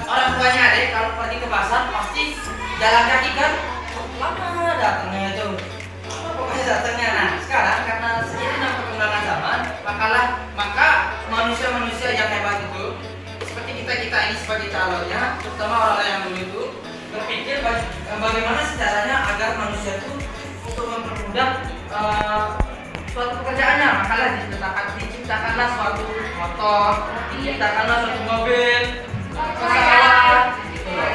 orang tuanya adek kalau pergi ke pasar pasti jalan kaki kan, lama datangnya itu. Pokoknya datangnya. Nah sekarang karena seiring dengan perkembangan zaman, maka manusia-manusia yang hebat itu seperti kita ini sebagai calonnya, terutama orang yang dulu itu berpikir bagaimana caranya agar manusia itu untuk mempermudah suatu pekerjaannya. Makalah diciptakanlah suatu motor, diciptakanlah suatu mobil, pesawat, gitu loh,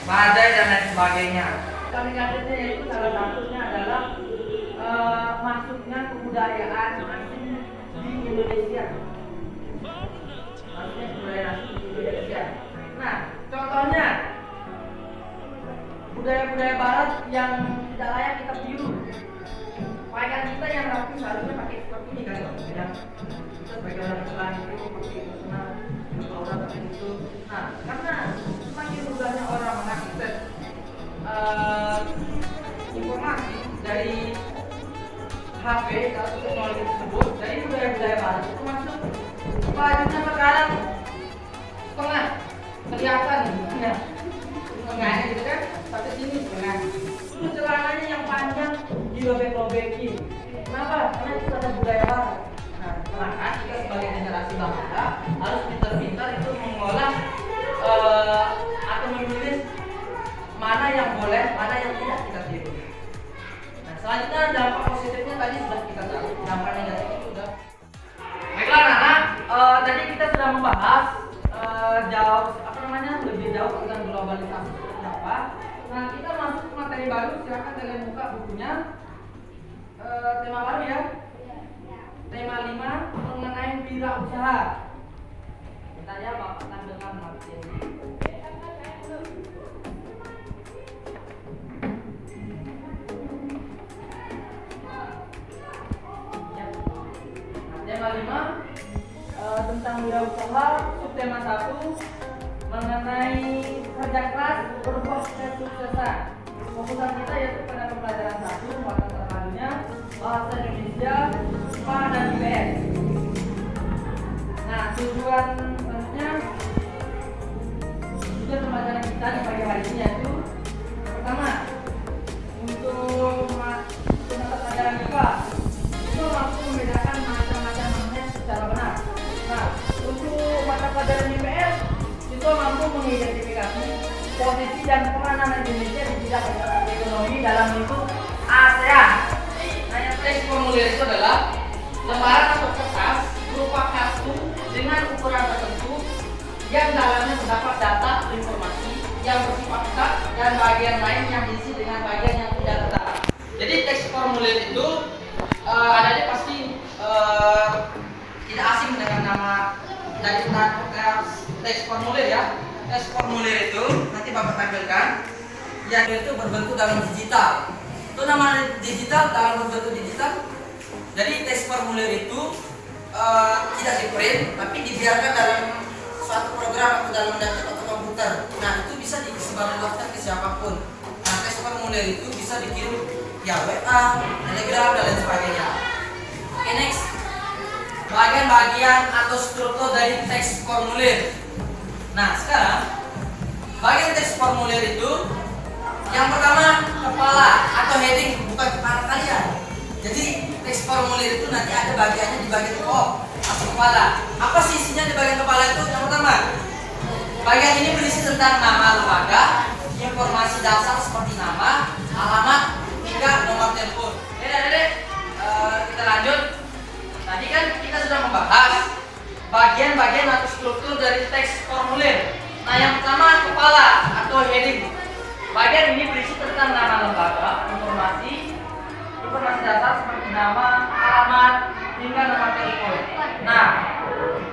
badai dan lain sebagainya. Kami kagetnya yaitu salah satunya adalah masuknya kebudayaan asing di Indonesia. Masuknya kebudayaan asing di Indonesia. Nah, contohnya budaya-budaya Barat yang tidak layak kita tiru. Pakaian kita yang rapi seharusnya pakai seperti ini kan, ya. Kita sebagai orang Islam itu pakai busana, aurat seperti itu. Nah, karena semakin mudahnya orang mengakses informasi dari HP atau teknologi tersebut, dari budaya-budaya Barat itu masuk bajunya sekarang setengah kelihatan, ya. Setengahnya gitu kan, sampai sini setengah. Terus celananya yang panjang dilobek-lobekin. Kenapa? Karena itu ada budaya Barat. Nah, maka kita sebagai generasi bangsa harus pintar-pintar itu mengolah atau memilih mana yang boleh, mana yang tidak kita tiru. Nah, selanjutnya dampak positifnya tadi sudah kita tahu, dampak negatifnya sudah. Baiklah, anak-anak, tadi kita sudah membahas lebih jauh tentang globalisasi seperti apa. Nah, kita masuk ke materi baru. Silakan kalian buka bukunya. Tema baru ya. Tema 5 mengenai wirausaha. Bentar ya, Bapak tampilkan materi. Ya. Nah, tema 5 tentang wirausaha. Subtema 1 mengenai kerja keras berbuah kesuksesan. Fokusan kita yaitu pada pembelajaran 1 mata terbarunya bahasa Indonesia, IPA dan IPS. Nah, tujuan selanjutnya pembelajaran kita di pagi hari ini yaitu pertama, untuk mata pelajaran IPA itu mampu membedakan macam-macam magnet secara benar. Nah, untuk mata pelajaran IPS itu mampu mengidentifikasi posisi dan peranan Indonesia di bidang ekonomi dalam lingkup ASEAN. Nah, yang teks formulir itu adalah lembaran atau kertas berupa kartu dengan ukuran tertentu yang dalamnya terdapat data atau informasi yang bersifat tetap dan bagian lain yang diisi dengan bagian yang tidak tetap. Jadi teks formulir itu adanya pasti tidak asing dengan nama dari teks formulir ya. Teks formulir itu nanti Bapak tampilkan, yang itu berbentuk dalam digital. Itu nama digital dalam berbentuk digital. Jadi teks formulir itu tidak di print tapi dibiarkan dalam suatu program atau dalam laptop atau komputer. Nah, itu bisa disebarluaskan ke siapapun. Nah, teks formulir itu bisa dikirim via WA, Telegram dan lain sebagainya. Oke, next. Bagian-bagian atau struktur dari teks formulir. Nah, sekarang bagian teks formulir itu yang pertama kepala atau heading, bukan kepala kalian. Jadi teks formulir itu nanti ada bagiannya di bagian atau kepala. Apa sih isinya di bagian kepala itu? Yang pertama, bagian ini berisi tentang nama lembaga, informasi dasar seperti nama, alamat, hingga nomor telepon. Dedek, kita lanjut. Tadi kan kita sudah membahas bagian-bagian atau struktur dari teks formulir. Nah, yang pertama kepala atau heading. Bagian ini berisi tentang nama lembaga, informasi dasar seperti nama, alamat, hingga nomor telepon. Nah,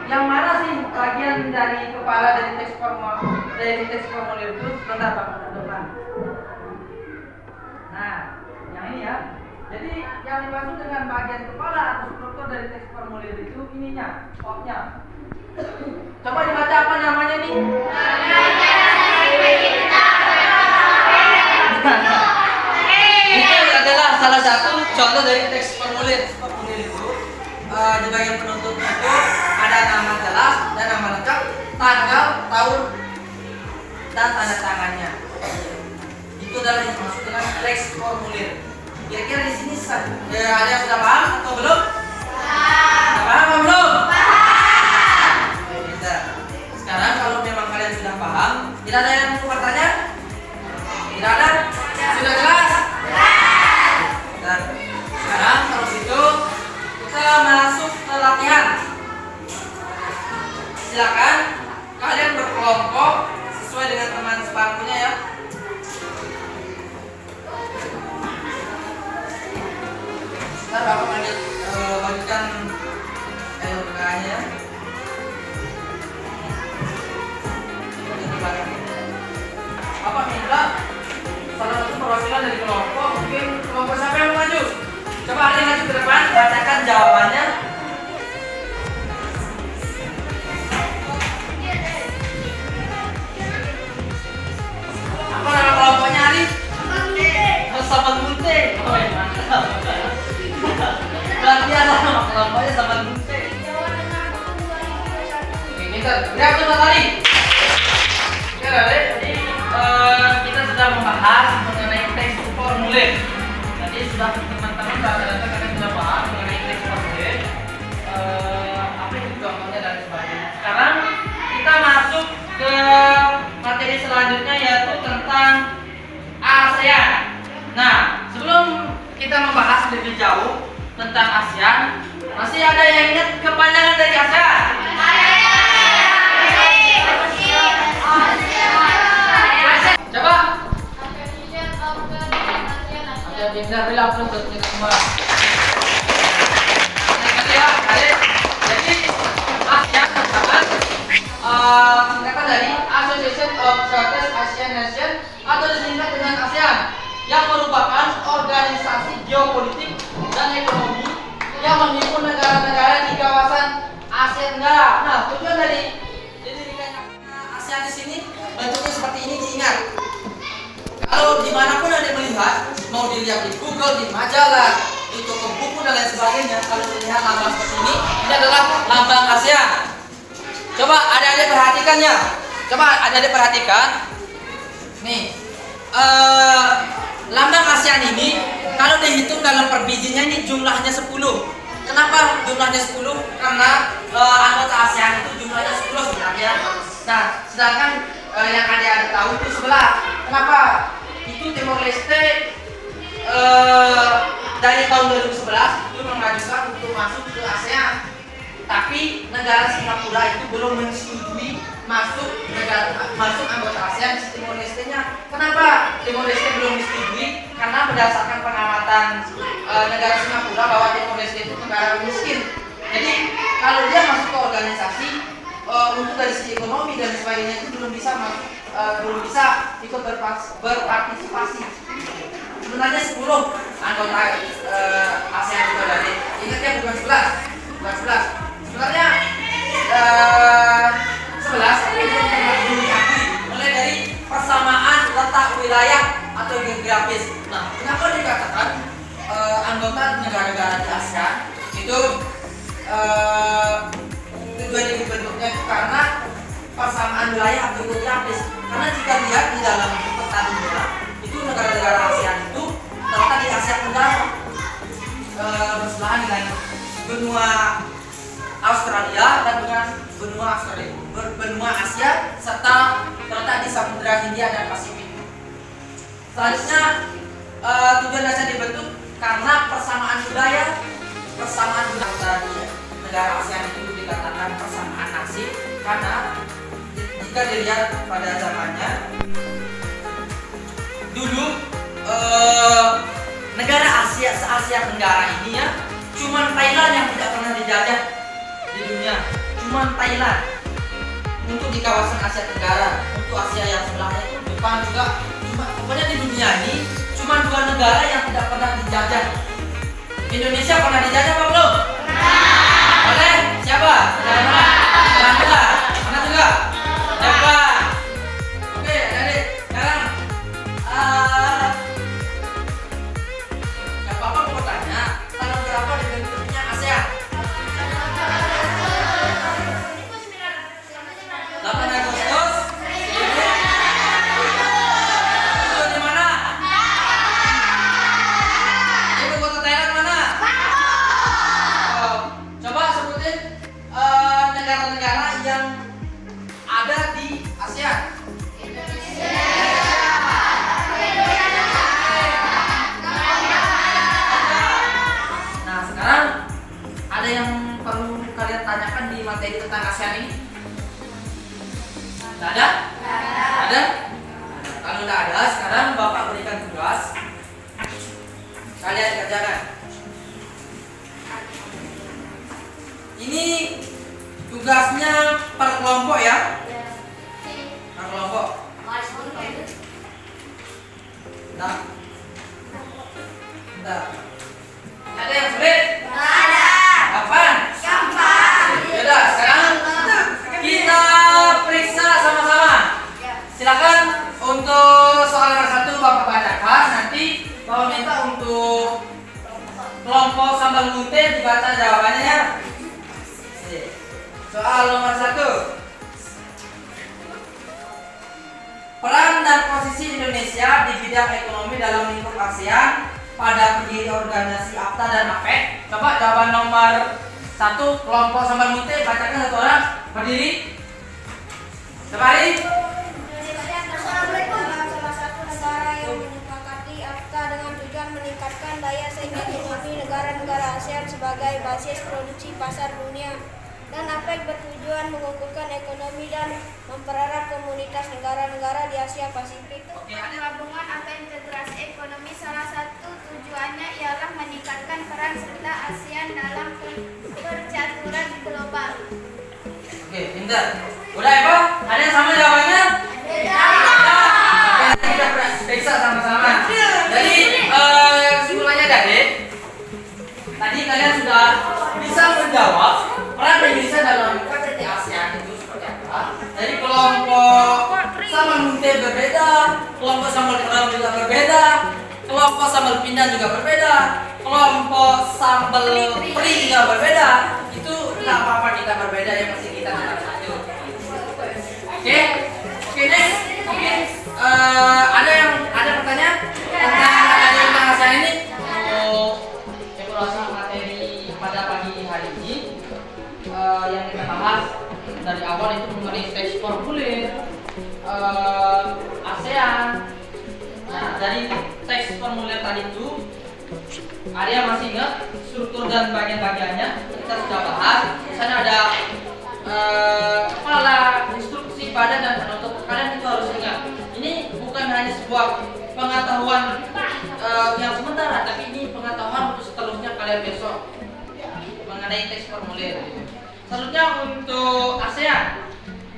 yang mana sih bagian dari kepala dari teks formulir itu? Sebentar Pak, depan. Nah, yang ini ya. Jadi yang dimaksud dengan bagian kepala atau struktur dari teks formulir itu ininya, nya. Coba dibaca apa namanya nih? Itu adalah salah satu contoh dari teks formulir. Formulir itu di bagian penutup itu ada nama jelas dan nama lengkap, tanggal, tahun, dan tanda tangannya. Itu adalah yang dimaksud dengan teks formulir. Kira-kira di sini ada yang sudah paham atau belum? Sudah paham atau belum? Oke, bisa. Sekarang kalau memang kalian sudah paham, tidak ada yang mau bertanya? Tidak ada? Sudah jelas? Dan sekarang kalau gitu kita masuk ke latihan. Silakan kalian berkelompok sesuai dengan teman sebangkunya ya. Ntar Bapak bagikan LK-nya. Bapak minta salah satu perwakilan dari kelompok, mungkin kelompok siapa yang mau maju? Coba ada yang maju ke depan, bacakan jawabannya. Apa nama kelompoknya Arif? Sahabat Bunte. Oh ya, mantap. Luar biasa nama kelompoknya Sahabat Bunte. Oke, pintar. Lihat tuh tadi. Oke, jadi kita sudah membahas mengenai teks formulir. Jadi sudah teman-teman rata-rata kalian sudah paham mengenai teks formulir. Apa itu contohnya dan sebagainya. Sekarang kita masuk ke materi selanjutnya yaitu tentang ASEAN. Nah, sebelum kita membahas lebih jauh tentang ASEAN, masih ada yang ingat kepanjangan dari ASEAN? Coba. Jadi ASEAN singkatan dari Association of Southeast Asian Nations atau disingkat dengan ASEAN, yang merupakan organisasi geopolitik dan ekonomi yang menghimpun negara-negara di kawasan Asia Tenggara. Nah, tujuan dari didirikannya ASEAN di sini bentuknya seperti ini diingat. Kalau dimanapun Anda melihat, mau dilihat di Google, di majalah, di toko buku dan lain sebagainya, kalau dilihat lambang seperti ini adalah lambang ASEAN. Coba adik-adik perhatikan ya. Coba adik-adik perhatikan. Nih, lambang ASEAN ini kalau dihitung dalam per bijinya ini jumlahnya 10. Kenapa jumlahnya 10? Karena anggota ASEAN itu jumlahnya 10 sebenarnya. Nah, sedangkan yang adik-adik tahu itu 11. Kenapa? Itu Timor Leste dari tahun 2011 itu mengajukan untuk masuk ke ASEAN. Tapi negara Singapura itu belum menyetujui masuk anggota ASEAN di Timor Leste-nya. Kenapa Timor Leste belum disetujui? Karena berdasarkan pengamatan negara Singapura bahwa Timor Leste itu negara miskin. Jadi kalau dia masuk ke organisasi untuk dari segi ekonomi dan sebagainya itu belum bisa ikut berpartisipasi. Sebenarnya 10 anggota ASEAN itu dari. Ingat ya, bukan 11. Sebenarnya 11 tapi belum pernah diakui mulai dari persamaan letak wilayah atau geografis. Nah, kenapa dikatakan anggota negara-negara di ASEAN itu tujuan dibentuknya itu karena persamaan wilayah atau geografis. Karena jika lihat di dalam peta dunia itu negara-negara ASEAN itu terletak di Asia Tenggara, bersebelahan dengan benua Australia dan dengan benua Asia serta terletak di Samudra Hindia dan Pasifik. Selanjutnya tujuan ASEAN dibentuk karena persamaan budaya di negara ASEAN itu dikatakan persamaan nasib karena jika dilihat pada zamannya dulu negara se-Asia Tenggara ini ya cuman Thailand yang tidak pernah dijajah di dunia, cuman Thailand. Untuk di kawasan Asia Tenggara, untuk Asia yang sebelahnya itu Jepang juga, pokoknya di dunia ini cuma 2 negara yang tidak pernah dijajah. Indonesia pernah dijajah apa belum? Oleh siapa? Belanda. Mana juga? Jepang. Oke, jadi sekarang Bapak mau bertanya, tahun berapa dibentuknya ASEAN? 18 tanyakan di materi tentang ASEAN ini? Tidak ada? Ada? Kalau tidak ada, sekarang Bapak berikan tugas. Kalian kerjakan. Ini tugasnya per kelompok ya? Per kelompok. Nah. Bentar. Ada yang sulit? Kapan? Yaudah, sekarang kita periksa sama-sama. Silakan untuk soal nomor 1 Bapak bacakan. Nanti Bapak minta untuk kelompok sambal munte dibaca jawabannya ya. Soal nomor 1. Peran dan posisi Indonesia di bidang ekonomi dalam lingkup ASEAN pada pendiri organisasi APTA dan APEC. Coba jawaban nomor 1 kelompok sambal munte bacakan satu orang berdiri. Kembali. Assalamualaikum. Salah satu negara yang menyepakati AFTA dengan tujuan meningkatkan daya saing ekonomi negara-negara ASEAN sebagai basis produksi pasar dunia, dan APEC bertujuan mengukuhkan ekonomi dan mempererat komunitas negara-negara di Asia Pasifik. Gabungan atau integrasi ekonomi salah satu tujuannya ialah meningkatkan peran serta ASEAN dalam percaturan global. Oke, pintar. Udah ya Pak? Ada yang sama jawabannya? Oke, kita periksa sama-sama. Jadi kesimpulannya tadi kalian sudah bisa menjawab peran Indonesia dalam KTT ASEAN itu seperti apa. Jadi kelompok sambal munte berbeda, kelompok sambal kerang juga berbeda, kelompok sambal pindang juga berbeda, kelompok sambal peri juga berbeda. Itu nggak apa-apa kita berbeda, yang pasti kita tetap satu. Oke, next. Mungkin ada pertanyaan tentang ASEAN ini? Evaluasi materi pada pagi hari ini yang kita bahas dari awal itu mengenai teks formulir ASEAN. Nah, dari teks formulir tadi itu Arya masih ingat struktur dan bagian-bagiannya kita sudah bahas. Di sana ada kepala, instruksi, badan, dan penutup. Kalian itu harus ingat. Ini bukan hanya sebuah pengetahuan yang sementara, tapi ini pengetahuan untuk seterusnya kalian besok mengenai teks formulir. Selanjutnya untuk ASEAN,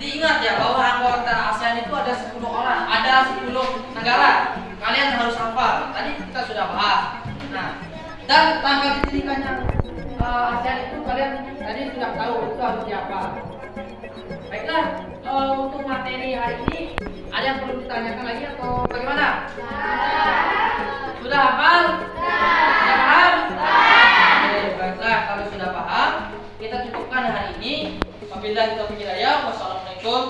diingat ya bahwa anggota ASEAN itu ada 10 orang, ada 10 negara. Kalian harus hafal. Tadi kita sudah bahas. Nah, dan tanggal didirikannya ASEAN itu kalian tadi sudah tahu itu harus dihafal. Baiklah, untuk materi hari ini ada yang perlu ditanyakan lagi atau bagaimana? Sudah hafal? Sudah paham? Oke, baiklah, kalau sudah paham, kita cukupkan hari ini. Wabillahi taufiq wal hidayah. Wassalamualaikum